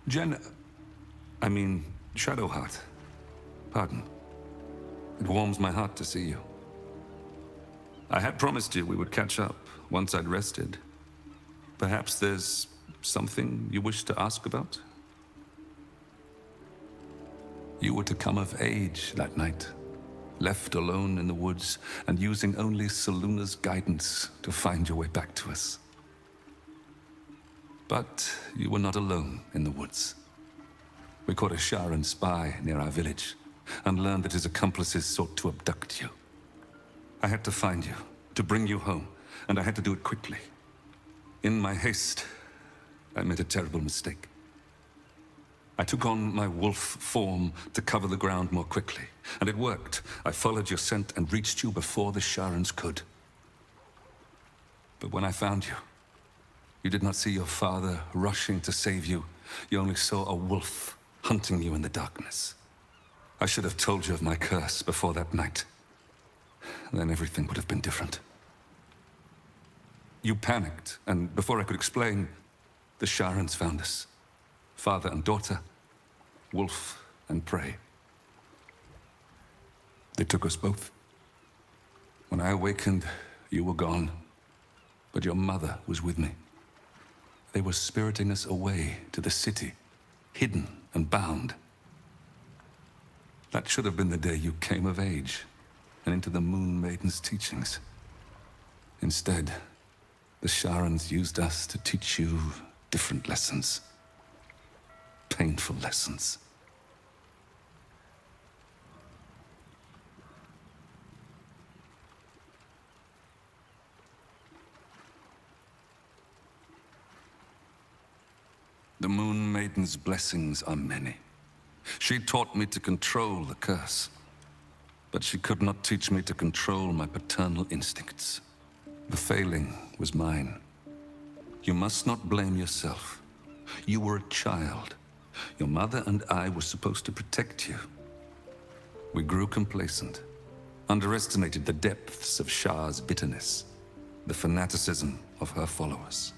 Jen... I mean, Shadowheart. Pardon. It warms my heart to see you. I had promised you we would catch up once I'd rested. Perhaps there's something you wish to ask about? You were to come of age that night, left alone in the woods and using only Seluna's guidance to find your way back to us. But you were not alone in the woods. We caught a Sharan spy near our village and learned that his accomplices sought to abduct you. I had to find you, to bring you home, and I had to do it quickly. In my haste, I made a terrible mistake. I took on my wolf form to cover the ground more quickly, and it worked. I followed your scent and reached you before the Sharans could. But when I found you, you did not see your father rushing to save you. You only saw a wolf hunting you in the darkness. I should have told you of my curse before that night. Then everything would have been different. You panicked, and before I could explain, the Sharans found us. Father and daughter, wolf and prey. They took us both. When I awakened, you were gone, but your mother was with me. They were spiriting us away to the city, hidden and bound. That should have been the day you came of age and into the Moon Maiden's teachings. Instead, the Sharans used us to teach you different lessons. Painful lessons. The Moon Maiden's blessings are many. She taught me to control the curse, but she could not teach me to control my paternal instincts. The failing was mine. You must not blame yourself. You were a child. Your mother and I were supposed to protect you. We grew complacent, underestimated the depths of Shah's bitterness, the fanaticism of her followers.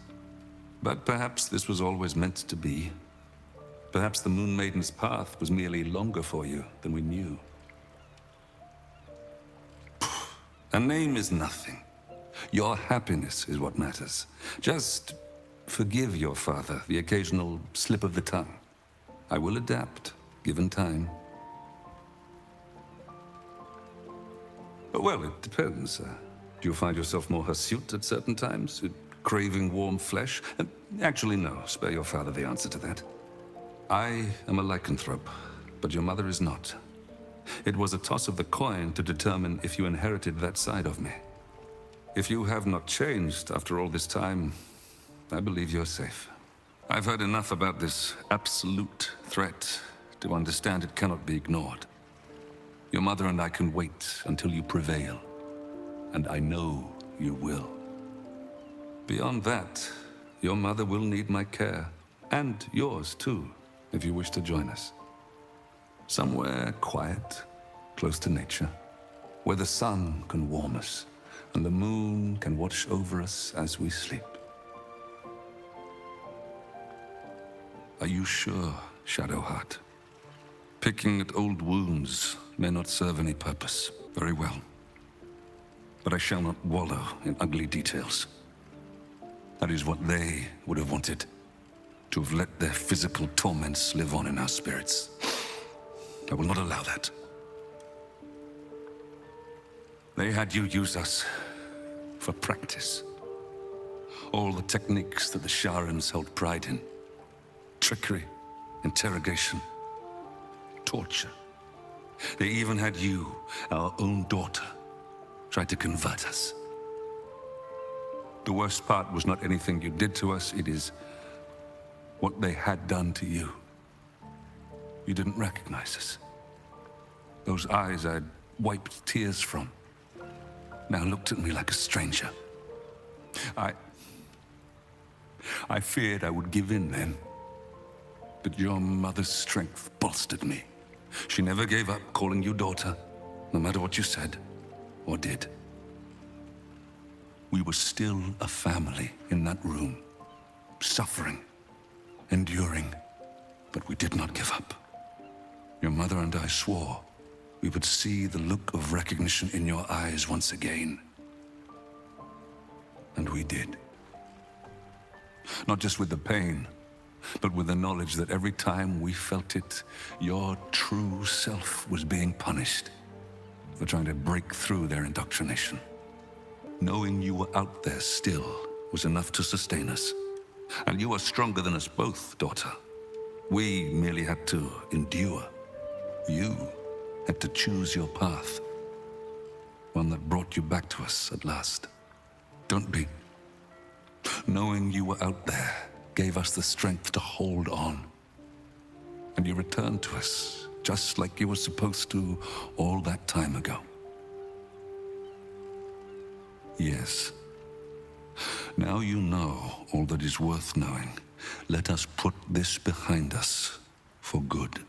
But perhaps this was always meant to be. Perhaps the Moon Maiden's path was merely longer for you than we knew. A name is nothing. Your happiness is what matters. Just forgive your father the occasional slip of the tongue. I will adapt, given time. Well, it depends. Do you find yourself more hirsute at certain times? Craving warm flesh? Actually, no. Spare your father the answer to that. I am a lycanthrope, but your mother is not. It was a toss of the coin to determine if you inherited that side of me. If you have not changed after all this time, I believe you're safe. I've heard enough about this absolute threat to understand it cannot be ignored. Your mother and I can wait until you prevail, and I know you will. Beyond that, your mother will need my care, and yours too, if you wish to join us. Somewhere quiet, close to nature, where the sun can warm us, and the moon can watch over us as we sleep. Are you sure, Shadowheart? Picking at old wounds may not serve any purpose. Very well. But I shall not wallow in ugly details. That is what they would have wanted. To have let their physical torments live on in our spirits. I will not allow that. They had you use us for practice. All the techniques that the Sharans held pride in. Trickery, interrogation, torture. They even had you, our own daughter, try to convert us. The worst part was not anything you did to us, it is what they had done to you. You didn't recognize us. Those eyes I'd wiped tears from now looked at me like a stranger. I feared I would give in then. But your mother's strength bolstered me. She never gave up calling you daughter, no matter what you said or did. We were still a family in that room, suffering, enduring, But we did not give up. Your mother and I swore we would see the look of recognition in your eyes once again. And we did. Not just with the pain, but with the knowledge that every time we felt it, your true self was being punished for trying to break through their indoctrination. Knowing you were out there still was enough to sustain us. And you are stronger than us both, daughter. We merely had to endure. You had to choose your path. One that brought you back to us at last. Don't be. Knowing you were out there gave us the strength to hold on. And you returned to us, just like you were supposed to all that time ago. Yes. Now you know all that is worth knowing. Let us put this behind us for good.